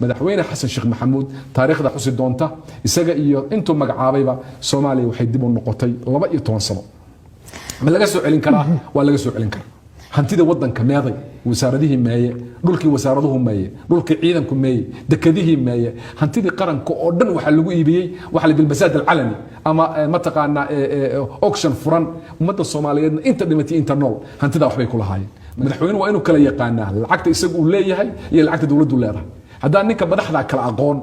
madaxweyne xasan sheekh maxamuud taariikhda xusi doonta isaga iyo intuu magacaabayba Soomaaliya waxay dib u noqotay 12 sano ma laga soo celin karaa waa laga soo celin karaa hantida wadanka meeday wasaaradihii meeye dhulkii wasaaraduhu meeye dhulkii ciidanku meeye dekadihii meeye hantidii qaranka oo dhan waxa lagu iibiyay waxa la bilbasaad alcalani ama mataqaana auction furan ummadda Soomaaliyeed inta dhimatay inta nool hantida waxbay ku lahaayeen madaxweynuhu waa inuu kala yaqaanaa lacagta isagu uu leeyahay iyo lacagta dawladdu leedahay haddaan ninka madaxda kala aqoon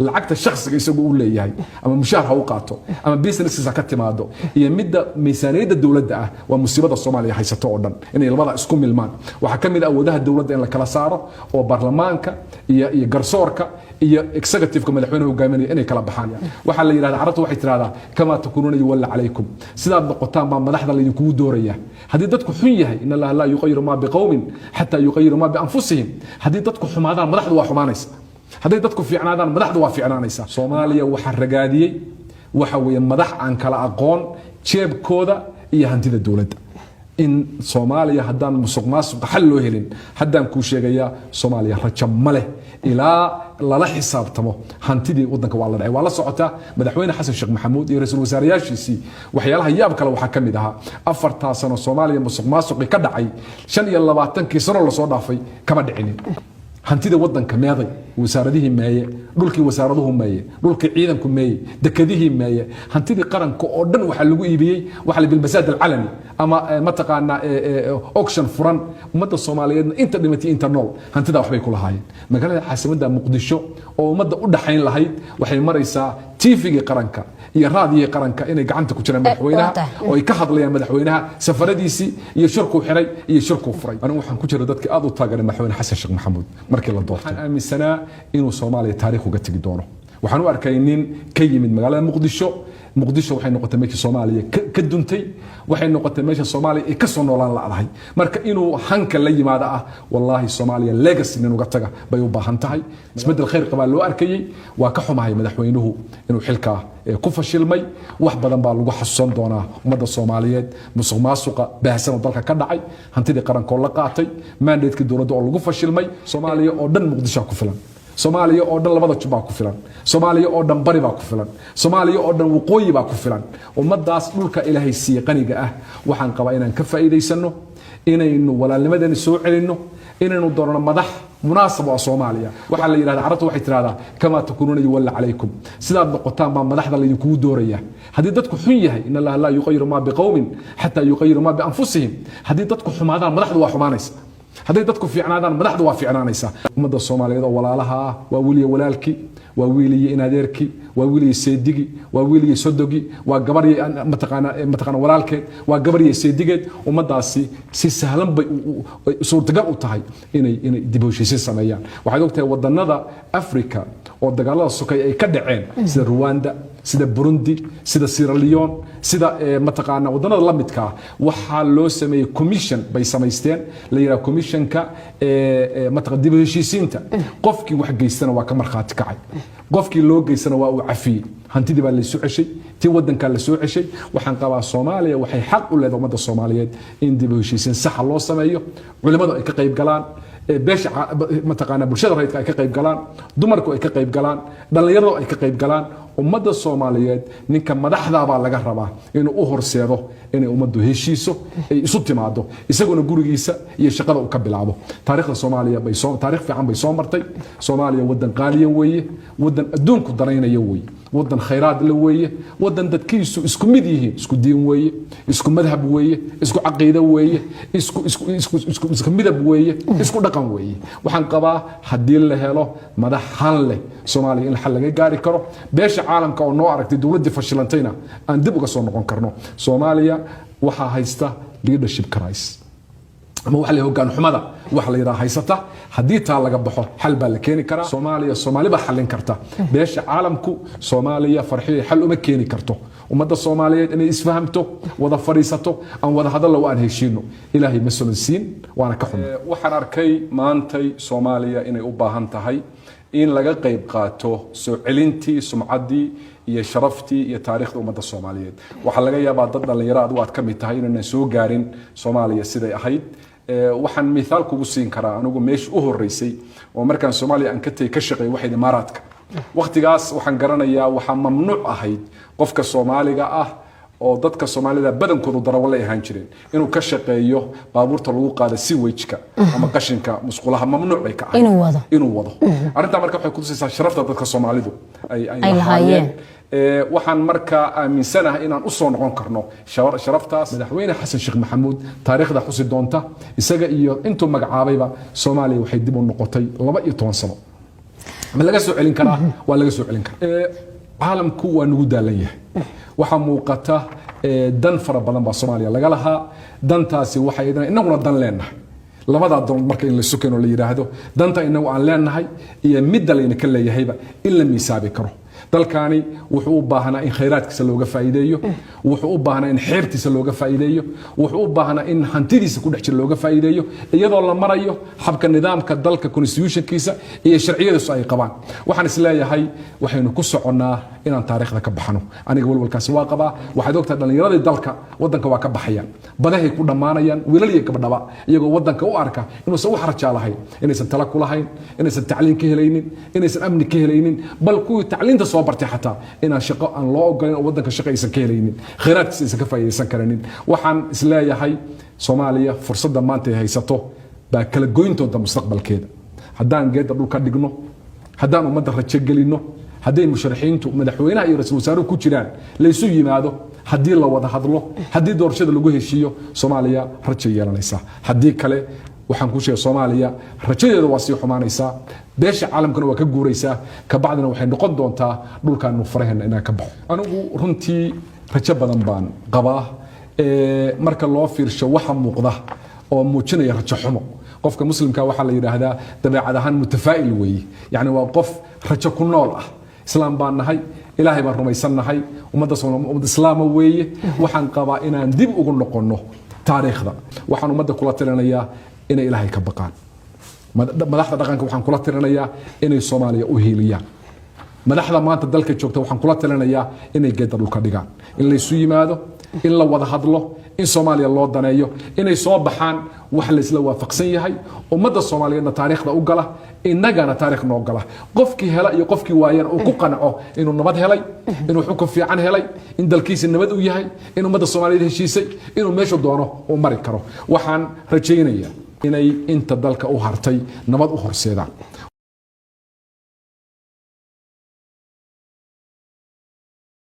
lacagta shakhsiga isagu uu leeyahay ama mushaar ha u qaato ama business ka timaado iyo midda miisaaniyada dawladda ah waa musiibada Soomaaliya haysato oo dhan inay labada isku milmaan waxa kamid ah awoodaha dawladda in la kala saaro oo baarlamaanka iyo garsoorka iyo executive madaxweynuhu hogaaminaya inay kala baxaan waxa la yiraahdaa carabtu waxay tiraahdaa kama takuununa walla calaykum sidaad noqotaan baa madaxda la idinku dooraya hadii dadku xun yahay in Allah la yughayyiru ma biqawmin hatta yughayyiru ma bi anfusihim hadii dadku xumaadaan madaxdu waa xumaanaysa hadii dadku fiicnaadaan madaxdu waa fiicnaanaysa Soomaaliya waxa ragaadiyay waxa weeye madax aan kala aqoon jeebkooda iyo hantida dawladda in Soomaaliya haddaan musuqmaasuq xal loo helin haddaan ku sheegaya Soomaaliya rajo ma leh ilaa lala xisaabtamo hantidii wadanka waa la dhacay waa la socota madaxweyne xasan sheekh maxamuud iyo ra'iisul wasaarayaashiisii waxyaalaha yaab kale waxa kamid aha 4 sano Soomaaliya musuqmaasuq ka dhacay 25 sano la soo dhaafay kama dhicin hantida wadanka meeday wasaaradihii meeye dhulkii wasaaraduhu meeye dhulkii ciidanku meeye dekadihii meeye hantidii qaranka oo dhan waxa lagu iibiyay waxa la bilbasaad alcalani ama mataqaana auction furan ummadda Soomaaliyeed inta dhimatay inta nool hantida waxbay ku lahaayeen magaalada caasimadda Muqdisho oo ummadda u dhaxayn lahayd waxay maraysaa TV-ga qaranka iyo raadiga qaranka inay gacanta ku jiraan madaxweynaha oo ay ka hadlayaan madaxweynaha safaradiisii iyo shirku xiray iyo shirku furay anigu waxaan ku jiray dadkii aad u taageeray madaxweyne xasan sheekh maxamuud markii la doortay waxaan aaminsanaa inuu Soomaaliya taariikh uga tagi doono waxaan u arkay nin ka yimid magaalada Muqdisho waxay noqotay meeshii Soomaaliya ka duntay waxay noqotay meeshii Soomaaliya ay ka soo noolaan laadahay marka inuu hanka la yimaado ah wallahi Soomaaliya legacy nin uga taga bay u baahan tahay isbedel khayr qaba loo arkayay waa ka xumahay madaxweynuhu inuu xilka ku fashilmay wax badan baa lagu xasuusan doonaa ummadda Soomaaliyeed musuqmaasuqa baahsan dalka ka dhacay hantidii qaranka oo la qaatay mandate-ka dawladda oo lagu fashilmay Soomaaliya oo dhan Muqdisho ku filan Soomaaliya oo dhan labada jubba ku filan Soomaaliya oo dhan bari baa ku filan Soomaaliya oo dhan waqooyi baa ku filan ummadaas dhulka Ilaahay siiyay qaniga ah waxaan qabaa inaan ka faa'iideysano inaynu walaalnimadeena soo celino inaynu doorno madax munaasab oo Soomaaliya waxa la yiraahdaa carabtu waxay tiraahdaa kama takuununa walla calaykum sidaad noqotaan baa madaxda la idinku dooraya hadii dadku xun yahay in Allah la yughayyiru ma biqawmin hatta yughayyiru ma bi anfusihim hadii dadku xumaadaan madaxdu waa xumaanaysa hadday dadku fiicnaadaan madaxdu waa fiicnaanaysa ummadda Soomaaliyeed oo walaalaha ah waa wiliye walaalkii waa wiliye inaadeerkii waa wiliye seedigi waa wiliye sodogi waa gabariyay mataqaana walaalkeed waa gabariyay seedigeed ummadaasi si sahlan bay suurtagal u tahay inay dib u heshiisiin sameeyaan waxaad ogtahay wadanada Afrika oo dagaalada sokay ay ka dhaceen sida Rwanda sida Burundi sida Sierra Leone sida mataqaana wadanada la midka waxa loo sameeyay commission bay samaysteen la yiraahdo commissionka mataqaana dib u heshiisiinta qofkii wax geystana waa ka marxaati kacay qofkii loo geystana waa uu cafiyay hantidii baa la soo ceshay tii wadanka la soo ceshay waxaan qabaa Soomaaliya waxay xaq u leedahay ummadda Soomaaliyeed in dib u heshiisiin sax loo sameeyo culimadu ay ka qayb galaan beesha mataqaana bulshada rayidka ay ka qayb galaan dumarku ay ka qayb galaan dhalinyaradu ay ka qayb galaan ummadda Soomaaliyeed ninka madaxda baa laga rabaa inuu u horseedo inay ummaddu heshiiso ay isu timaado isaguna gurigiisa iyo shaqada uu ka bilaabo taariikhda Soomaaliya bay taariikh fiican bay soo martay Soomaaliya wadan qaaliya weeye wadan adduunku danaynaya weeye wadan khayraad la weeye wadan dadkiisu isku mid yihiin isku diin weeye isku madhab weeye isku aqeedo weeye isku midab weeye isku dhaqan weeye waxaan qabaa hadii la helo madax han leh Soomaaliya in xal laga gaari karo beesha caalamka oo noo aragtay dawladda fashilantayna aan dib uga soo noqon karno Soomaaliya waxa haysta leadership crisis ama waxa la hoggaan xumada waxa la yiraahdo haysata hadii taa laga baxo xal baa la keeni karaa Soomaaliya baa xalin karta beesha caalamku Soomaaliya farxiyo xal uma keeni karto ummadda Soomaaliyeed inay isfahamto wada fariisato aan wada hadal aan heshiino Ilaahay mas'uulisiin waana ka xun waxaan arkay maantay Soomaaliya inay u baahan tahay in laga qayb qaato soo celintii sumcaddii iyo sharaftii iyo taariikhda ummadda Soomaaliyeed waxa laga yaabaa dad dhalinyaro aad ka mid tahay inaan soo gaarin Soomaaliya siday ahayd waxaan miisaal kugu siin karaa anigu meesha u horeysay oo markaan Soomaaliya aan ka tagay ka shaqeeyay waxay Imaaraadka waqtigaas waxaan garanayaa waxa mamnuuc ahayd qofka Soomaaliga ah oo dadka Soomaalida badankoodu darawal ay ahaan jireen inuu ka shaqeeyo baabuurta lagu qaado sewage-ka ama qashinka musqulaha mamnuuc ay ka ahayd inuu wado arinta marka waxay ku tusaysaa sharafta dadka Soomaalidu ay lahaayeen waxaan marka aaminsanahay inaan u soo noqon karno sharaftaas madaxweyne xasan sheekh maxamuud taariikhda xusi doonta isaga iyo intuu magacaabayba Soomaaliya waxay dib u noqotay 12 sano ma laga soo celin karaa waa laga soo celin karaa caalamku waa nagu daalan yahay waxa muuqata dan fara badan baa Soomaaliya laga lahaa dantaasi waxay inaguna dan leenahay labada doon marka in la sukeeno la yiraahdo danta inagu aan leenahay iyo mid dalayna ka leeyahayba in la miisaabi karo dalkaani wuxuu u baahnaa in khayraadkiisa looga faa'iideeyo wuxuu u baahnaa in xeebtiisa looga faa'iideeyo wuxuu u baahnaa in hantidiisa ku dhex jira looga faa'iideeyo iyadoo la marayo habka nidaamka dalka constitutionkiisa iyo sharciyadiisu ay qabaan waxaan is leeyahay waxaynu ku soconaa inaan taariikhda ka baxno aniga walwalkaasi waa qabaa waxaad ogtahay dhalinyarada dalka wadanka waa ka baxayaan badahay ku dhamaanayaan wiilal iyo gabdhaba iyagoo wadanka u arka inuusan wax rajaa lahayn inaysan tala ku lahayn inaysan tacliin ka helaynin inaysan amni ka helaynin bal kuwii tacliinta soo bartay xataa inaan shaqo aan loo ogolin oo wadanka shaqo aysan ka helaynin khayraadkiisa aysan ka faa'iideysan karinin waxaan is leeyahay Soomaaliya fursadda maanta ay haysato baa kala goyntoonta mustaqbalkeeda haddaan geedda dhulka dhigno haddaan ummadda rajo gelino hadday musharaxiintu madaxweynaha iyo ra'iisul wasaaruhu ku jiraan la isu yimaado haddii la wada hadlo haddii doorashada lagu heshiiyo Soomaaliya rajo yeelanaysa haddii kale waxaan ku sheegay Soomaaliya rajadeedu waa sii xumaanaysaa beesha caalamkana waa ka guuraysaa ka bacdina waxay noqon doontaa dhulkaan faraheena inaan ka baxo anigu runtii rajo badan baan qabaa marka loo fiirsho waxa muuqda oo muujinaya rajo xumo qofka muslimka waxa la yiraahdaa dabeecad ahaan mutafaa'il weey yani waa qof rajo ku nool ah islaam baan nahay ilaahay baan rumaysanahay ummadda islaam weeye waxaan qabaa inaan dib ugu noqono taariikhda waxaan ummadda kula talinayaa inay ilaahay ka baqaan madaxda dhaqanka waxaan kula talinayaa inay Soomaaliya u heeliyaan madaxda maanta dalka joogta waxaan kula talinayaa inay geedda dhulka dhigaan in la isu yimaado in la wada hadlo in Soomaaliya loo daneeyo inay soo baxaan wax la isla waafaqsan yahay ummadda Soomaaliyeedna taariikhda u gala inagana taariikh noo gala qofkii hela iyo qofkii waayana uu ku qanaco inuu nabad helay inuu xukun fiican helay in dalkiisa nabad u yahay in ummadda Soomaaliyeed heshiisay inuu meesha doono uu mari karo waxaan rajaynayaa inay inta dalka u hartay nabad u horseedaan